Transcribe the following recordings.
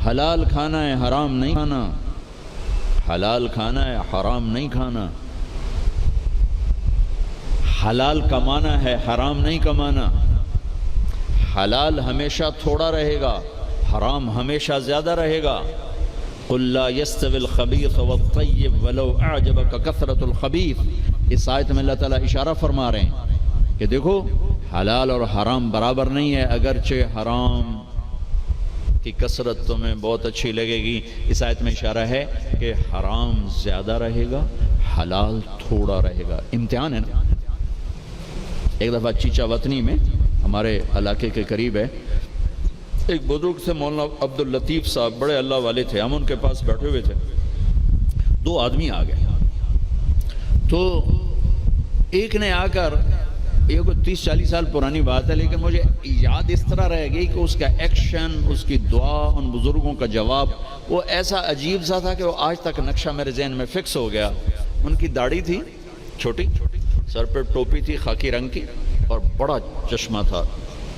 حلال کھانا ہے، حرام نہیں کھانا، حلال کھانا ہے، حرام نہیں کھانا، حلال کمانا ہے، حرام نہیں کمانا، حلال ہمیشہ تھوڑا رہے گا، حرام ہمیشہ زیادہ رہے گا۔ قل لا يستوي الخبيث والطيب ولو اعجبك كثرة الخبيث۔ اس آیت میں اللہ تعالیٰ اشارہ فرما رہے ہیں کہ دیکھو حلال اور حرام برابر نہیں ہے، اگرچہ حرام کی کثرت تمہیں بہت اچھی لگے گی۔ اس آیت میں اشارہ ہے کہ حرام زیادہ رہے گا، حلال تھوڑا رہے گا۔ امتحان ہے نا۔ ایک دفعہ چیچا وطنی میں ہمارے علاقے کے قریب ہے، ایک بزرگ سے مولانا عبداللطیف صاحب، بڑے اللہ والے تھے، ہم ان کے پاس بیٹھے ہوئے تھے، دو آدمی آ گئے، تو ایک نے آ کر، یہ کوئی 30-40 سال پرانی بات ہے لیکن مجھے یاد اس طرح رہ گئی کہ اس کا ایکشن، اس کی دعا، ان بزرگوں کا جواب وہ ایسا عجیب سا تھا کہ وہ آج تک نقشہ میرے ذہن میں فکس ہو گیا۔ ان کی داڑھی تھی چھوٹی، سر پہ ٹوپی تھی خاکی رنگ کی، اور بڑا چشمہ تھا،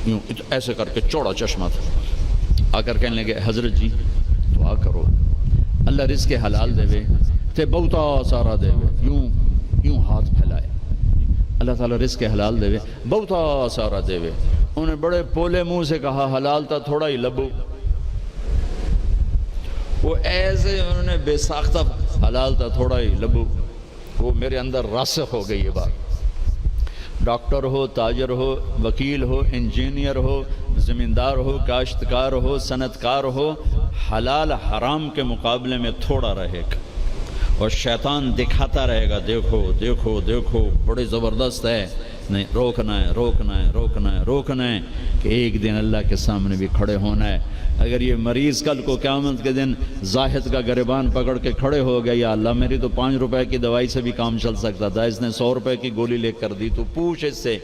یوں ایسے کر کے چوڑا چشمہ تھا۔ آ کر کہنے لگے حضرت جی دعا کرو اللہ رزق حلال دے وے تے بہتا سارا دے وے، یوں ہاتھ پھیلائے، اللہ تعالیٰ رزق حلال دے وے بہتا سارا دے وے۔ انہوں نے بڑے پولے منہ سے کہا حلال تا تھوڑا ہی لبو، وہ ایسے انہوں نے بے ساختہ حلال تا تھوڑا ہی لبو، وہ میرے اندر راسخ ہو گئی یہ بات۔ ڈاکٹر ہو، تاجر ہو، وکیل ہو، انجینئر ہو، زمیندار ہو، کاشتکار ہو، صنعتکار ہو، حلال حرام کے مقابلے میں تھوڑا رہے گا، اور شیطان دکھاتا رہے گا دیکھو دیکھو دیکھو بڑے زبردست ہے، نہیں روکنا ہے روکنا ہے روکنا ہے روکنا ہے، کہ ایک دن اللہ کے سامنے بھی کھڑے ہونا ہے۔ اگر یہ مریض کل کو قیامت کے دن زاہد کا گریبان پکڑ کے کھڑے ہو گیا، یا اللہ میری تو 5 روپے کی دوائی سے بھی کام چل سکتا تھا، اس نے 100 روپے کی گولی لے کر دی، تو پوچھ اس سے،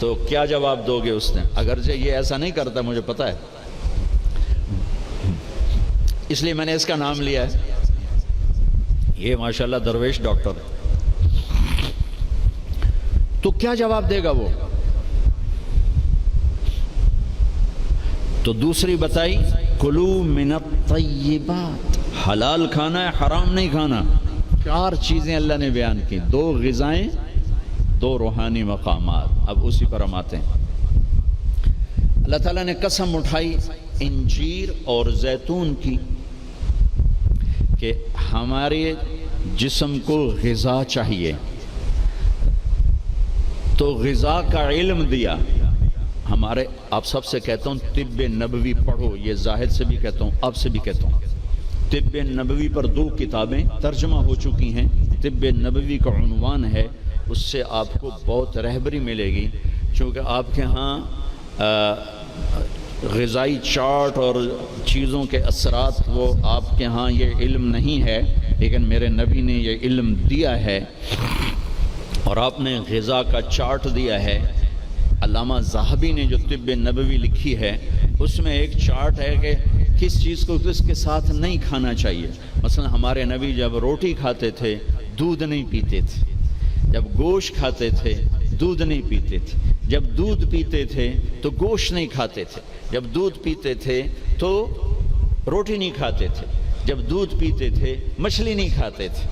تو کیا جواب دو گے اس نے؟ اگرچہ یہ ایسا نہیں کرتا مجھے پتہ ہے، اس لیے میں نے اس کا نام لیا ہے، یہ ماشاءاللہ درویش ڈاکٹر ہے۔ تو کیا جواب دے گا وہ؟ تو دوسری بتائی کلو من الطیبات، حلال کھانا ہے حرام نہیں کھانا۔ 4 چیزیں اللہ نے بیان کی، 2 غذائیں، 2 روحانی مقامات۔ اب اسی پر ہم آتے ہیں۔ اللہ تعالیٰ نے قسم اٹھائی انجیر اور زیتون کی کہ ہمارے جسم کو غذا چاہیے، تو غذا کا علم دیا۔ ہمارے آپ سب سے کہتا ہوں طب نبوی پڑھو، یہ زاہد سے بھی کہتا ہوں آپ سے بھی کہتا ہوں، طب نبوی پر 2 کتابیں ترجمہ ہو چکی ہیں، طب نبوی کا عنوان ہے، اس سے آپ کو بہت رہبری ملے گی، چونکہ آپ کے ہاں غذائی چارٹ اور چیزوں کے اثرات وہ آپ کے ہاں یہ علم نہیں ہے، لیکن میرے نبی نے یہ علم دیا ہے، اور آپ نے غذا کا چارٹ دیا ہے۔ علامہ ذہبی نے جو طب نبوی لکھی ہے اس میں ایک چارٹ ہے کہ کس چیز کو کس کے ساتھ نہیں کھانا چاہیے۔ مثلا ہمارے نبی جب روٹی کھاتے تھے دودھ نہیں پیتے تھے، جب گوشت کھاتے تھے دودھ نہیں پیتے تھے، جب دودھ پیتے تھے تو گوشت نہیں کھاتے تھے، جب دودھ پیتے تھے تو روٹی نہیں کھاتے تھے، جب دودھ پیتے تھے مچھلی نہیں کھاتے تھے،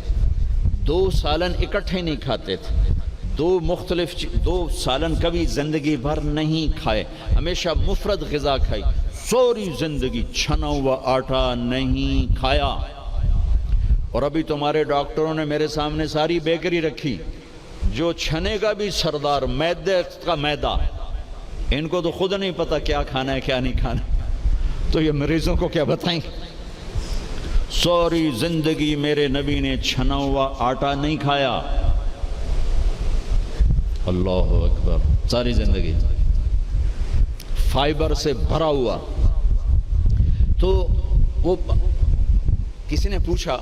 2 سالن اکٹھے نہیں کھاتے تھے، 2 سالن کبھی زندگی بھر نہیں کھائے، ہمیشہ مفرد غذا کھائی، سوری زندگی چھنا ہوا آٹا نہیں کھایا۔ اور ابھی تمہارے ڈاکٹروں نے میرے سامنے ساری بیکری رکھی، جو چھنے کا بھی سردار، میدے کا میدا، ان کو تو خود نہیں پتا کیا کھانا ہے کیا نہیں کھانا، تو یہ مریضوں کو کیا بتائیں؟ سوری زندگی میرے نبی نے چھنا ہوا آٹا نہیں کھایا، اللہ اکبر، ساری زندگی فائبر سے بھرا ہوا۔ تو وہ کسی نے پوچھا،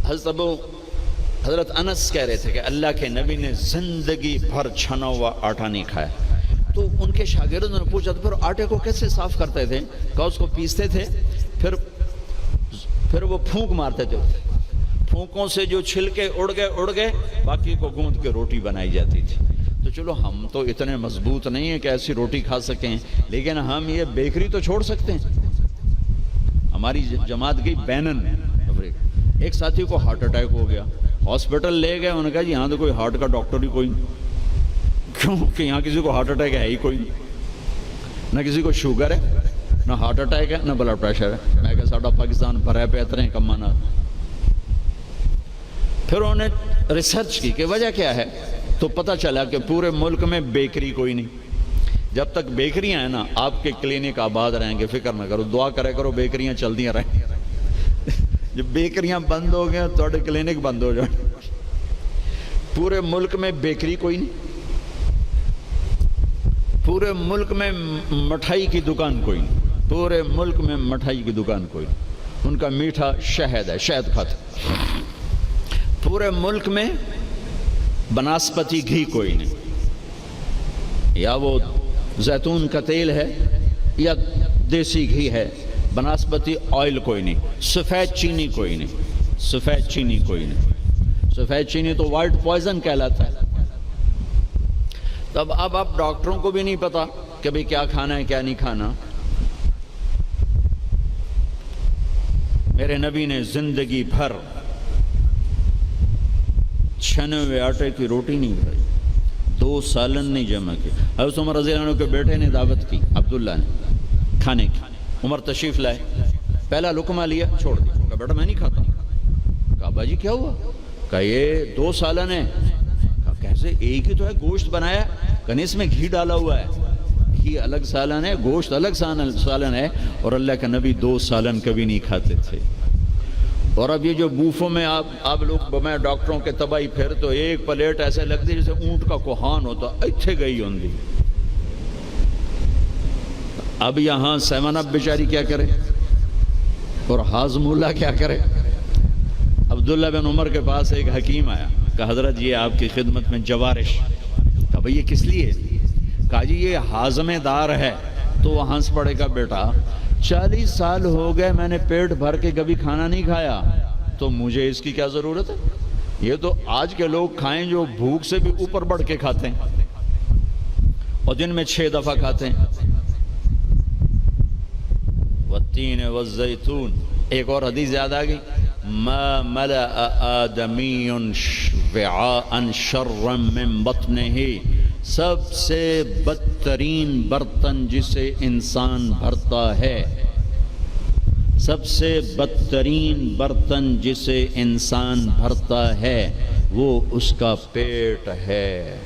حضرت انس کہہ رہے تھے کہ اللہ کے نبی نے زندگی بھر چھنا ہوا آٹا نہیں کھایا، تو ان کے شاگردوں نے پوچھا تو پھر آٹے کو کیسے صاف کرتے تھے؟ کہا اس کو پیستے تھے، پھر وہ پھونک مارتے تھے، پھونکوں سے جو چھلکے اڑ گئے باقی کو گوندھ کے روٹی بنائی جاتی تھی۔ تو چلو ہم تو اتنے مضبوط نہیں ہیں کہ ایسی روٹی کھا سکیں، لیکن ہم یہ بیکری تو چھوڑ سکتے ہیں، ہماری جماعت گئی بینن افریقہ، ایک ساتھی کو ہارٹ اٹیک ہو گیا، ہاسپٹل لے گئے، انہوں نے کہا جی یہاں تو کوئی ہارٹ کا ڈاکٹر ہی کوئی نہیں، کیوں کہ یہاں کسی کو ہارٹ اٹیک ہے ہی کوئی نہیں، نہ کسی کو شوگر ہے، نہ ہارٹ اٹیک ہے، نہ بلڈ پریشر ہے۔ میں کہا ساڈا پاکستان بھرا ہے پہ اتنے کمانا۔ پھر انہوں نے ریسرچ کی کہ وجہ کیا ہے، تو پتہ چلا کہ پورے ملک میں بیکری کوئی نہیں۔ جب تک بیکریاں ہیں نا آپ کے کلینک آباد رہیں گے، فکر نہ کرو، دعا کرے کرو بیکریاں چلدیاں رہیں۔ جب بیکریاں بند ہو گئے تو کلینک بند ہو جائیں۔ پورے ملک میں بیکری کوئی نہیں، پورے ملک میں مٹھائی کی دکان کوئی نہیں، پورے ملک میں مٹھائی کی دکان کوئی نہیں، ان کا میٹھا شہد ہے، شہد کھاتے۔ پورے ملک میں بناسپتی گھی کوئی نہیں، یا وہ زیتون کا تیل ہے یا دیسی گھی ہے، بناسپتی آئل کوئی نہیں، سفید چینی کوئی نہیں، سفید چینی کوئی نہیں، سفید چینی تو وائٹ پوائزن کہلاتا ہے۔ تب اب ڈاکٹروں کو بھی نہیں پتا کہ بھئی کیا کھانا ہے کیا نہیں کھانا۔ میرے نبی نے زندگی بھر چھنے ہوئے آٹے کی روٹی نہیں کھائی، 2 سالن نہیں جمع کی۔ حضرت عمر رضی اللہ عنہ کے بیٹے نے دعوت کی، عبداللہ نے، کھانے کی۔ عمر تشریف لائے، پہلا لقمہ لیا، چھوڑ دیا، کہا بیٹا میں نہیں کھاتا ہوں۔ کہا باجی کیا ہوا؟ کہا یہ 2 سالن ہے۔ کہا کیسے؟ ایک ہی تو ہے، گوشت بنایا، کہا اس میں گھی ڈالا ہوا ہے، گھی الگ سالن ہے، گوشت الگ سالن ہے، اور اللہ کے نبی 2 سالن کبھی نہیں کھاتے تھے۔ اور اب یہ جو بوفوں میں آپ لوگ میں ڈاکٹروں کے تباہی پھر تو ایک پلیٹ ایسے لگتی جیسے اونٹ کا کوہان ہوتا، اتھے گئی ہوندی۔ اب یہاں 7 اپ بیچاری کیا کرے اور ہاضم اللہ کیا کرے؟ عبداللہ بن عمر کے پاس ایک حکیم آیا، کہا حضرت یہ آپ کی خدمت میں جوارش۔ کہا بھئی یہ کس لیے؟ کہا جی یہ ہاضمہ دار ہے۔ تو وہ ہنس پڑے گا، بیٹا 40 سال ہو گئے میں نے پیٹ بھر کے کبھی کھانا نہیں کھایا، تو مجھے اس کی کیا ضرورت ہے؟ یہ تو آج کے لوگ کھائیں جو بھوک سے بھی اوپر بڑھ کے کھاتے ہیں اور دن میں 6 دفعہ کھاتے ہیں۔ والتین والزیتون، ایک اور حدیث یاد آ گئی، ما ملأ آدمی وعاء شرا من بطنہ، سب سے بدترین برتن جسے انسان بھرتا ہے، سب سے بدترین برتن جسے انسان بھرتا ہے وہ اس کا پیٹ ہے۔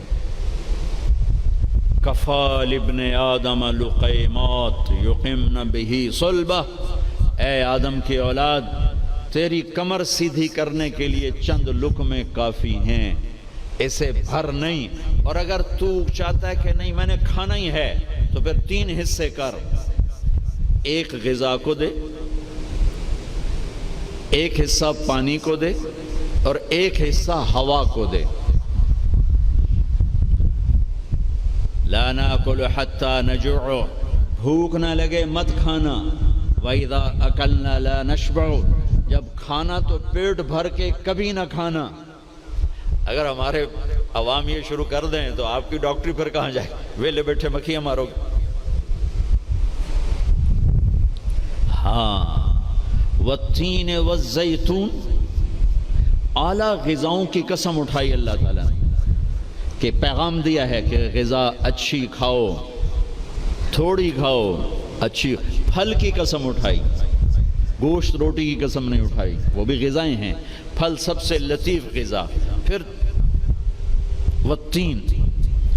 کفا لابن آدم لقیمات یقمن بہ صلبہ، اے آدم کی اولاد تیری کمر سیدھی کرنے کے لیے چند لقمے کافی ہیں، اسے بھر نہیں۔ اور اگر تو چاہتا ہے کہ نہیں میں نے کھانا ہی ہے تو پھر 3 حصے کر، ایک غذا کو دے، ایک حصہ پانی کو دے، اور ایک حصہ ہوا کو دے۔ لا ناکل حتی نجوع، بھوک نہ لگے مت کھانا۔ وَإِذَا أَكَلْنَا لَا نَشْبَعُ، جب کھانا تو پیٹ بھر کے کبھی نہ کھانا۔ اگر ہمارے عوام یہ شروع کر دیں تو آپ کی ڈاکٹری پھر کہاں جائے؟ ویلے بیٹھے مکھیاں مارو گے۔ ہاں، والتین والزیتون، اعلیٰ غذاؤں کی قسم اٹھائی اللہ تعالیٰ نے کہ پیغام دیا ہے کہ غذا اچھی کھاؤ، تھوڑی کھاؤ، اچھی۔ پھل کی قسم اٹھائی، گوشت روٹی کی قسم نہیں اٹھائی، وہ بھی غذائیں ہیں، پھل سب سے لطیف غذا۔ پھر والتین،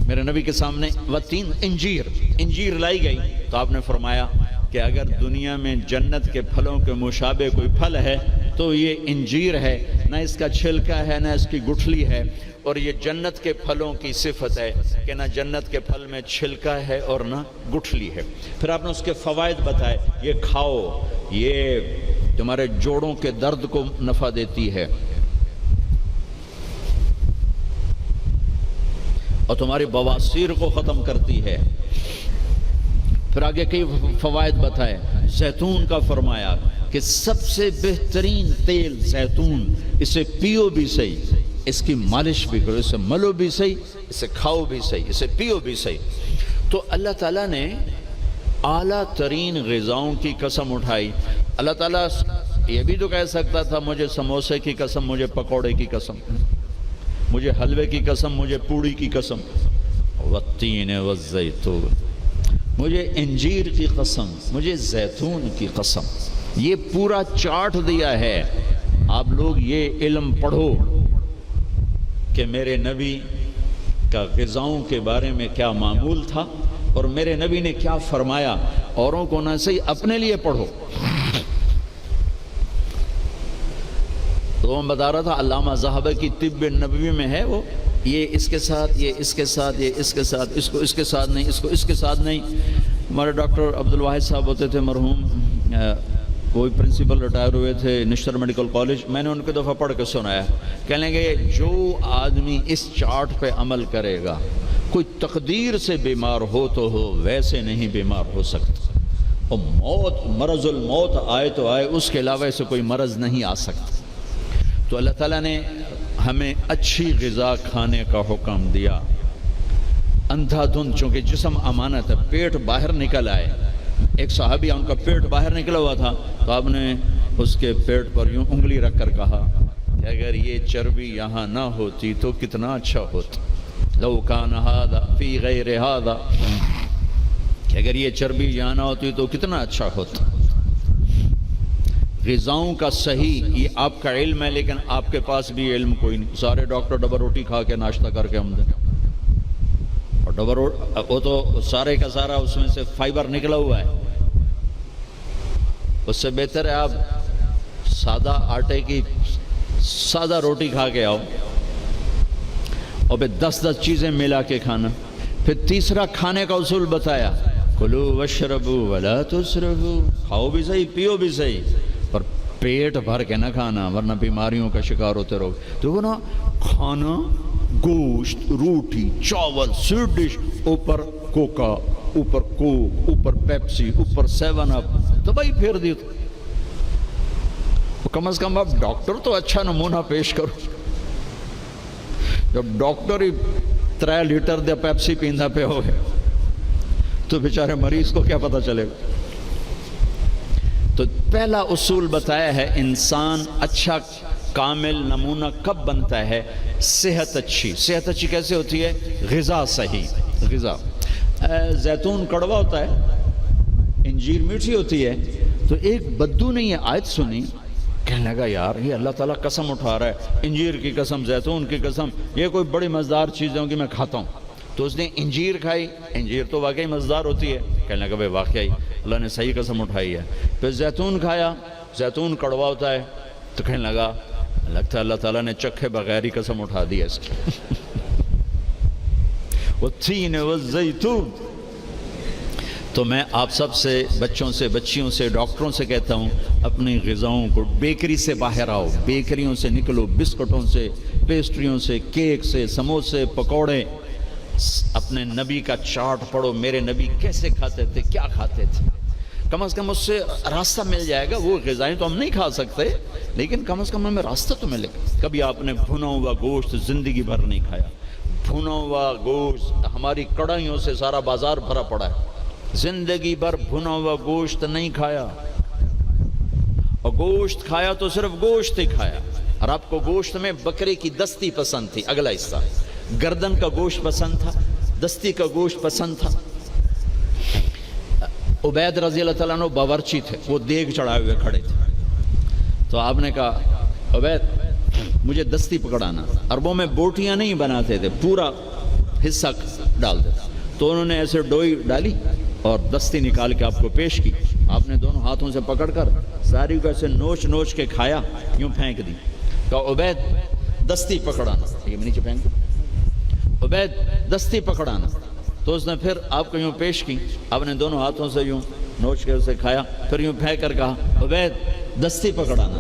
میرے نبی کے سامنے والتین، انجیر لائی گئی تو آپ نے فرمایا کہ اگر دنیا میں جنت کے پھلوں کے مشابہ کوئی پھل ہے تو یہ انجیر ہے، نہ اس کا چھلکا ہے نہ اس کی گٹھلی ہے، اور یہ جنت کے پھلوں کی صفت ہے کہ نہ جنت کے پھل میں چھلکا ہے اور نہ گٹھلی ہے۔ پھر آپ نے اس کے فوائد بتائے، یہ کھاؤ، یہ تمہارے جوڑوں کے درد کو نفع دیتی ہے اور تمہاری بواسیر کو ختم کرتی ہے۔ پھر آگے کئی فوائد بتائے، زیتون کا فرمایا کہ سب سے بہترین تیل زیتون، اسے پیو بھی صحیح، اس کی مالش بھی کرو، اسے ملو بھی صحیح، اسے کھاؤ بھی صحیح، اسے پیو بھی صحیح۔ تو اللہ تعالیٰ نے اعلیٰ ترین غذاؤں کی قسم اٹھائی اللہ تعالیٰ یہ بھی تو کہہ سکتا تھا مجھے سموسے کی قسم، مجھے پکوڑے کی قسم، مجھے حلوے کی قسم، مجھے پوڑی کی قسم، والتین والزیتون، مجھے انجیر کی قسم، مجھے زیتون کی قسم۔ یہ پورا چارٹ دیا ہے، آپ لوگ یہ علم پڑھو کہ میرے نبی کا غذاؤں کے بارے میں کیا معمول تھا اور میرے نبی نے کیا فرمایا، اوروں کو نہ صحیح اپنے لیے پڑھو۔ تو میں بتا رہا تھا علامہ ذہبی کی طب نبوی میں ہے وہ، یہ اس کے ساتھ، یہ اس کے ساتھ، یہ اس کے ساتھ، اس کو اس کے ساتھ نہیں، اس کو اس کے ساتھ نہیں۔ ہمارے ڈاکٹر عبدالواحد صاحب ہوتے تھے مرحوم، کوئی پرنسپل ریٹائر ہوئے تھے نشتر میڈیکل کالج، میں نے ان کو دفعہ پڑھ کے سنایا، کہنے لگے جو آدمی اس چارٹ پہ عمل کرے گا، کوئی تقدیر سے بیمار ہو تو ہو، ویسے نہیں بیمار ہو سکتا، اور موت، مرض الموت آئے تو آئے، اس کے علاوہ سے کوئی مرض نہیں آ سکتا۔ تو اللہ تعالیٰ نے ہمیں اچھی غذا کھانے کا حکم دیا، اندھا دھند، چونکہ جسم امانت ہے، پیٹ باہر نکل آئے، ایک صحابی ان کا پیٹ باہر نکلا ہوا تھا، تو آپ نے اس کے پیٹ پر یوں انگلی رکھ کر کہا کہ اگر یہ چربی یہاں نہ ہوتی تو کتنا اچھا ہوتا، لو کان ھذا فی غیر ھذا، کہ اگر یہ چربی یہاں نہ ہوتی تو کتنا اچھا ہوتا۔ غذاؤں کا صحیح یہ آپ کا علم ہے، لیکن آپ کے پاس بھی علم کوئی نہیں۔ سارے ڈاکٹر ڈبل روٹی کھا کے ناشتہ کر کے ہم دیں، اور ڈبل روٹی وہ تو سارے کا سارا اس میں سے فائبر نکلا ہوا ہے، اس سے بہتر ہے آپ سادہ آٹے کی سادہ روٹی کھا کے آؤ، اور پھر 10 چیزیں ملا کے کھانا۔ پھر تیسرا کھانے کا اصول بتایا، کلو واشربوا ولا تسرفوا، کھاؤ بھی صحیح، پیو بھی صحیح، پر پیٹ بھر کے نہ کھانا ورنہ بیماریوں کا شکار ہوتے رہو۔ تو وہ نا کھانا، گوشت، روٹی، چاول، سویٹ ڈش، اوپر کوکا، اوپر کوک، اوپر پیپسی، اوپر 7 اپ، تباہی پھیر دی۔ کم از کم اب ڈاکٹر تو اچھا نمونہ پیش کرو۔ جب ڈاکٹر ہی 3 لیٹر دے پیپسی پیندا پہ ہوئے تو بیچارے مریض کو کیا پتہ چلے گا۔ تو پہلا اصول بتایا ہے، انسان اچھا کامل نمونہ کب بنتا ہے؟ صحت اچھی۔ صحت اچھی کیسے ہوتی ہے؟ غذا صحیح۔ غذا، زیتون کڑوا ہوتا ہے، انجیر میٹھی ہوتی ہے۔ تو ایک بدو نے یہ آیت سنی، کہنے لگا یار یہ اللہ تعالیٰ قسم اٹھا رہا ہے، انجیر کی قسم، زیتون کی قسم، یہ کوئی بڑی مزیدار چیزیں ہوں گی، میں کھاتا ہوں۔ تو اس نے انجیر کھائی، انجیر تو واقعی مزیدار ہوتی ہے، کہنے لگا بھائی واقعی اللہ نے صحیح قسم اٹھائی ہے۔ پھر زیتون کھایا، زیتون کڑوا ہوتا ہے، تو کہنے لگا لگتا ہے اللہ تعالیٰ نے چکھے بغیر ہی قسم اٹھا دی ہے اس کی۔ والتین والزیتون۔ تو میں آپ سب سے، بچوں سے، بچیوں سے، ڈاکٹروں سے کہتا ہوں، اپنی غذاؤں کو، بیکری سے باہر آؤ، بیکریوں سے نکلو، بسکٹوں سے، پیسٹریوں سے، کیک سے، سموسے، پکوڑے۔ اپنے نبی کا چارٹ پڑھو، میرے نبی کیسے کھاتے تھے، کیا کھاتے تھے، کم از کم اس سے راستہ مل جائے گا۔ وہ غذائیں تو ہم نہیں کھا سکتے، لیکن کم از کم ہمیں راستہ تو ملے گا۔ کبھی آپ نے بھنا ہوا گوشت زندگی بھر نہیں کھایا، بھنا ہوا گوشت، ہماری کڑھائیوں سے سارا بازار بھرا پڑا ہے، زندگی بھر بھنا ہوا گوشت نہیں کھایا، اور گوشت کھایا تو صرف گوشت ہی کھایا۔ اور آپ کو گوشت میں بکرے کی دستی پسند تھی، اگلا حصہ گردن کا گوشت پسند تھا، دستی کا گوشت پسند تھا۔ عبید رضی اللہ تعالیٰ عنہ باورچی تھے، وہ دیگ چڑھائے ہوئے کھڑے تھے، تو آپ نے کہا عبید مجھے دستی پکڑانا۔ عربوں میں بوٹیاں نہیں بناتے تھے، پورا حصہ ڈال دیتا، تو انہوں نے ایسے ڈوئی ڈالی اور دستی نکال کے آپ کو پیش کی۔ آپ نے دونوں ہاتھوں سے پکڑ کر ساری کو ایسے نوچ نوچ کے کھایا، یوں پھینک دی۔ کہا عبید دستی پکڑانا، یہ نیچے پھینک دی، عبید دستی پکڑانا۔ تو اس نے پھر آپ کو یوں پیش کی، آپ نے دونوں ہاتھوں سے یوں نوچ کے اسے کھایا، پھر یوں پھینک کر کہا عبید دستی پکڑانا۔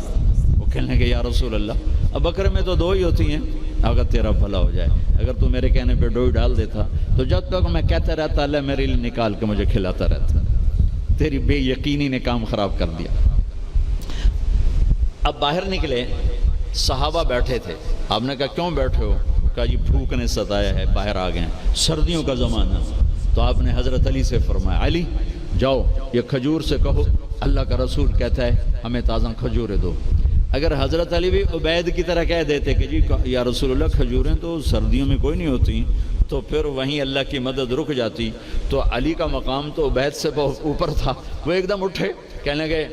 وہ کہنے لگے یا رسول اللہ، اب بکرے میں تو 2 ہی ہوتی ہیں، اگر تیرا بھلا ہو جائے، اگر تو میرے کہنے پہ ڈوئی ڈال دیتا تو جب تک میں کہتا رہتا اللہ میرے لیے نکال کے مجھے کھلاتا رہتا۔ تیری بے یقینی نے کام خراب کر دیا۔ اب باہر نکلے، صحابہ بیٹھے تھے، آپ نے کہا کیوں بیٹھے ہو؟ کہا جی بھوک نے ستایا ہے، باہر آ گئے ہیں، سردیوں کا زمانہ۔ تو آپ نے حضرت علی سے فرمایا علی جاؤ یہ کھجور سے کہو اللہ کا رسول کہتا ہے ہمیں تازہ کھجوریں دو. اگر حضرت علی بھی عبید کی طرح کہہ دیتے کہ جی یا رسول اللہ کھجوریں تو سردیوں میں کوئی نہیں ہوتی، تو پھر وہیں اللہ کی مدد رک جاتی. تو علی کا مقام تو عبید سے بہت اوپر تھا. وہ ایک دم اٹھے، کہنے لگے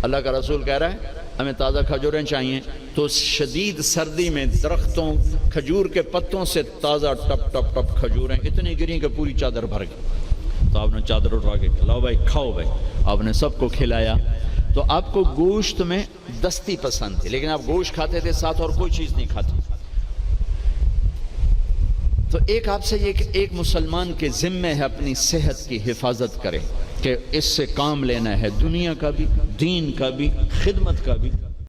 اللہ کا رسول کہہ رہا ہے ہمیں تازہ کھجوریں چاہیے. تو شدید سردی میں درختوں کھجور کے پتوں سے تازہ ٹپ ٹپ ٹپ کھجوریں اتنی گریں کہ پوری چادر بھر گئی. تو آپ نے چادر اٹھا کے لاؤ بھائی کھاؤ بھائی. آپ نے سب کو کھلایا. تو آپ کو گوشت میں دستی پسند تھی، لیکن آپ گوشت کھاتے تھے، ساتھ اور کوئی چیز نہیں کھاتے. تو ایک آپ سے یہ کہ ایک مسلمان کے ذمے ہے اپنی صحت کی حفاظت کرے، کہ اس سے کام لینا ہے، دنیا کا بھی، دین کا بھی، خدمت کا بھی.